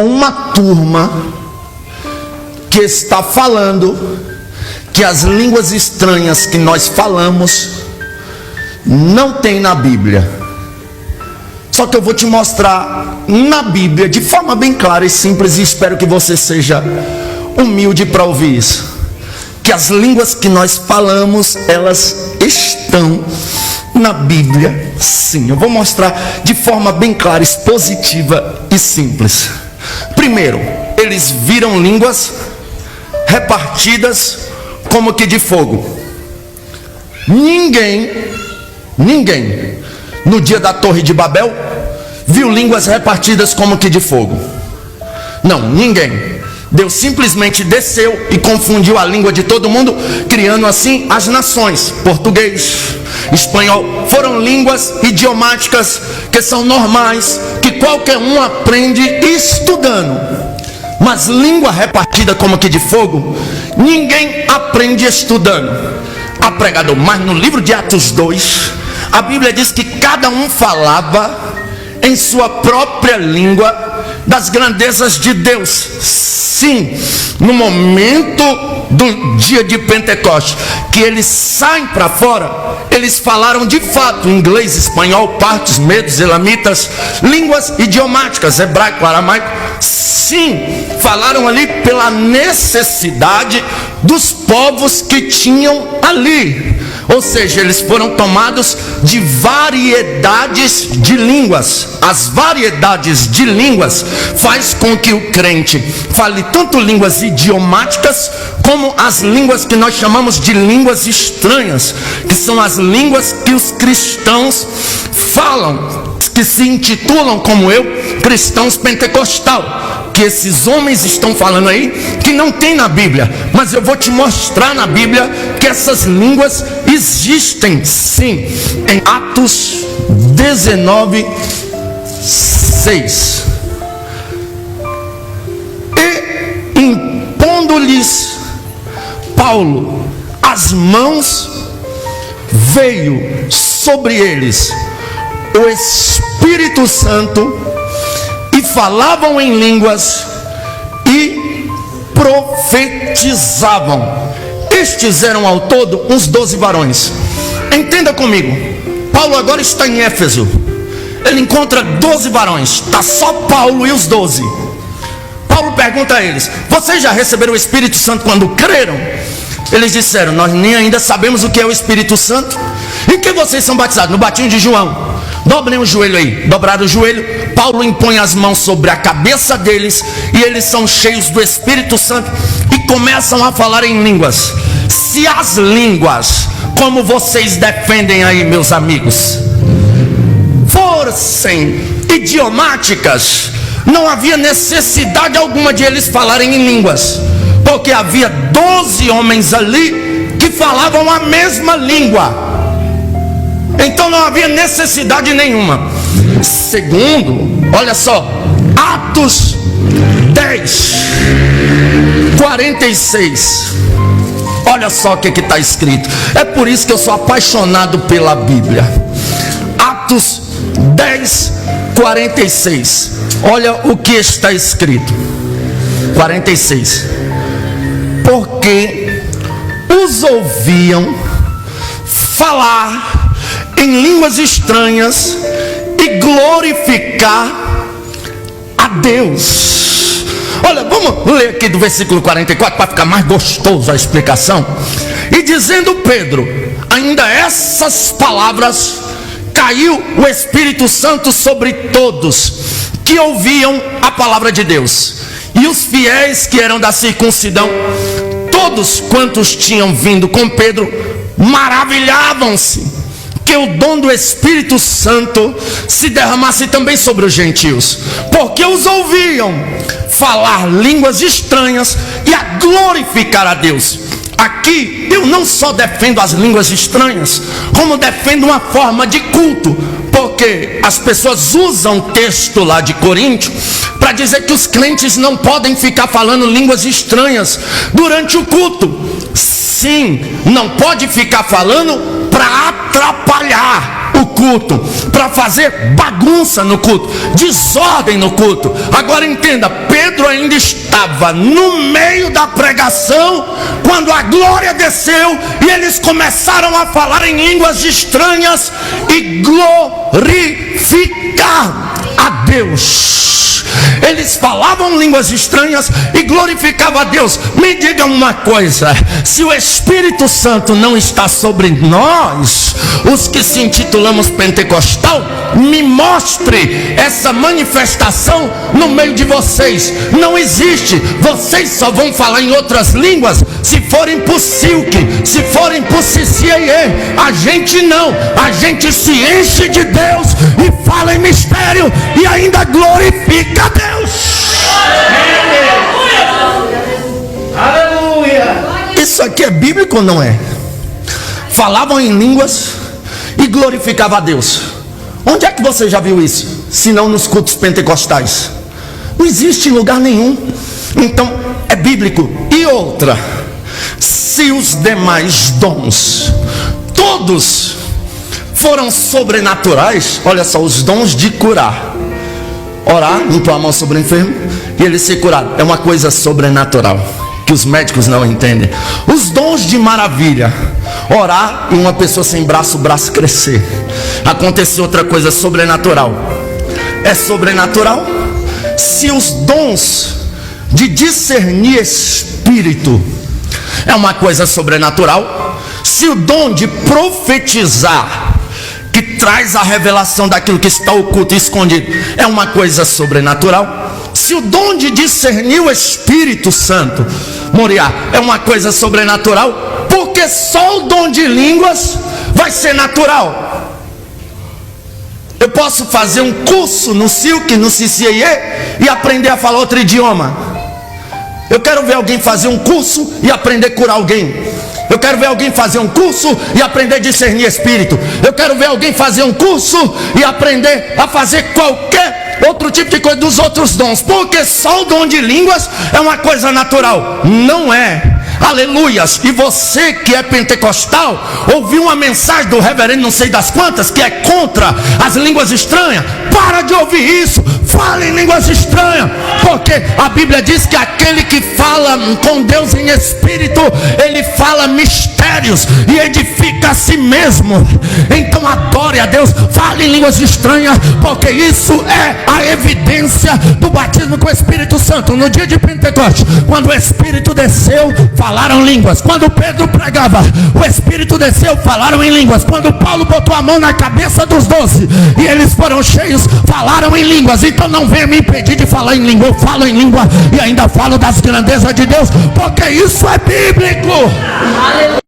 Uma turma que está falando que as línguas estranhas que nós falamos não tem na Bíblia. Só que eu vou te mostrar na Bíblia de forma bem clara e simples, e espero que você seja humilde para ouvir isso, que as línguas que nós falamos, elas estão na Bíblia, sim. Eu vou mostrar de forma bem clara, expositiva e simples. Primeiro, eles viram línguas repartidas como que de fogo. Ninguém no dia da Torre de Babel viu línguas repartidas como que de fogo. Não, ninguém. Deus simplesmente desceu e confundiu a língua de todo mundo, criando assim as nações. Português, espanhol, foram línguas idiomáticas que são normais, que qualquer um aprende estudando. Mas língua repartida como que de fogo, ninguém aprende estudando. Pregador, mas no livro de Atos 2, a Bíblia diz que cada um falava em sua própria língua das grandezas de Deus. Sim, no momento do dia de Pentecostes, que eles saem para fora, eles falaram de fato inglês, espanhol, partos, medos, elamitas, línguas idiomáticas, hebraico, aramaico. Sim, falaram ali pela necessidade dos povos que tinham ali. Ou seja, eles foram tomados de variedades de línguas. As variedades de línguas faz com que o crente fale tanto línguas idiomáticas como as línguas que nós chamamos de línguas estranhas, que são as línguas que os cristãos falam, que se intitulam como eu, cristãos pentecostal, que esses homens estão falando aí, que não tem na Bíblia. Mas eu vou te mostrar na Bíblia que essas línguas existem sim, em Atos 19, 6. E impondo-lhes Paulo as mãos, veio sobre eles o Espírito Santo, e falavam em línguas e profetizavam. Estes eram ao todo uns 12 varões. Entenda comigo, Paulo agora está em Éfeso, ele encontra 12 varões, está só Paulo e os 12. Paulo pergunta a eles: vocês já receberam o Espírito Santo quando creram? Eles disseram: nós nem ainda sabemos o que é o Espírito Santo. E que vocês são batizados? No batismo de João. Dobrem o joelho aí. Dobraram o joelho, Paulo impõe as mãos sobre a cabeça deles, e eles são cheios do Espírito Santo e começam a falar em línguas. Se as línguas, como vocês defendem aí, meus amigos, fossem idiomáticas, não havia necessidade alguma de eles falarem em línguas, porque havia 12 homens ali que falavam a mesma língua. Então não havia necessidade nenhuma. Segundo, olha só, Atos 10, 46. Olha só o que está escrito. É por isso que eu sou apaixonado pela Bíblia. Atos 10, 46. Olha o que está escrito. 46. Porque os ouviam falar em línguas estranhas e glorificar a Deus. Olha, vamos ler aqui do versículo 44 para ficar mais gostoso a explicação. E dizendo Pedro ainda essas palavras, caiu o Espírito Santo sobre todos que ouviam a palavra de Deus. E os fiéis que eram da circuncidão, todos quantos tinham vindo com Pedro, maravilhavam-se que o dom do Espírito Santo se derramasse também sobre os gentios, porque os ouviam falar línguas estranhas e a glorificar a Deus. Aqui eu não só defendo as línguas estranhas, como defendo uma forma de culto, porque as pessoas usam o texto lá de Coríntios para dizer que os crentes não podem ficar falando línguas estranhas durante o culto. Sim, não pode ficar falando para atrapalhar o culto. culto, para fazer bagunça no culto, desordem no culto. Agora entenda, Pedro ainda estava no meio da pregação quando a glória desceu e eles começaram a falar em línguas estranhas e glorificar a Deus. Eles falavam línguas estranhas e glorificavam a Deus. Me diga uma coisa: se o Espírito Santo não está sobre nós, os que se intitulamos pentecostal, me mostre essa manifestação no meio de vocês. Não existe. Vocês só vão falar em outras línguas se forem por silk, se forem por CCAE. A gente não. A gente se enche de Deus e fala em mistério e ainda glorifica a Deus. Aleluia! Isso aqui é bíblico ou não é? Falavam em línguas e glorificavam a Deus. Onde é que você já viu isso? Se não nos cultos pentecostais. Não existe em lugar nenhum. Então é bíblico. E outra, se os demais dons todos foram sobrenaturais, olha só, os dons de curar, orar, impor a mão sobre o enfermo e ele ser curado, é uma coisa sobrenatural que os médicos não entendem. Os dons de maravilha, orar e uma pessoa sem braço, o braço crescer. Aconteceu outra coisa sobrenatural. É sobrenatural. Se os dons de discernir espírito é uma coisa sobrenatural, se o dom de profetizar, que traz a revelação daquilo que está oculto e escondido, é uma coisa sobrenatural, se o dom de discernir o Espírito Santo, Moriá, é uma coisa sobrenatural, porque só o dom de línguas vai ser natural. Eu posso fazer um curso no Silk, no CCAE e aprender a falar outro idioma. Eu quero ver alguém fazer um curso e aprender a curar alguém. Eu quero ver alguém fazer um curso e aprender a discernir espírito. Eu quero ver alguém fazer um curso e aprender a fazer qualquer outro tipo de coisa dos outros dons. Porque só o dom de línguas é uma coisa natural. Não é. Aleluias. E você que é pentecostal, ouviu uma mensagem do reverendo não sei das quantas, que é contra as línguas estranhas. Para de ouvir isso. Fala em línguas estranhas, porque a Bíblia diz que aquele que fala com Deus em espírito, ele fala mistérios e edifica a si mesmo. Então adore a Deus, fale em línguas estranhas, porque isso é a evidência do batismo com o Espírito Santo. No dia de Pentecostes, quando o Espírito desceu, falaram línguas. Quando Pedro pregava, o Espírito desceu, falaram em línguas. Quando Paulo botou a mão na cabeça dos 12 e eles foram cheios, falaram em línguas. Então não venha me impedir de falar em língua. Eu falo em língua e ainda falo das grandezas de Deus, porque isso é bíblico. Aleluia.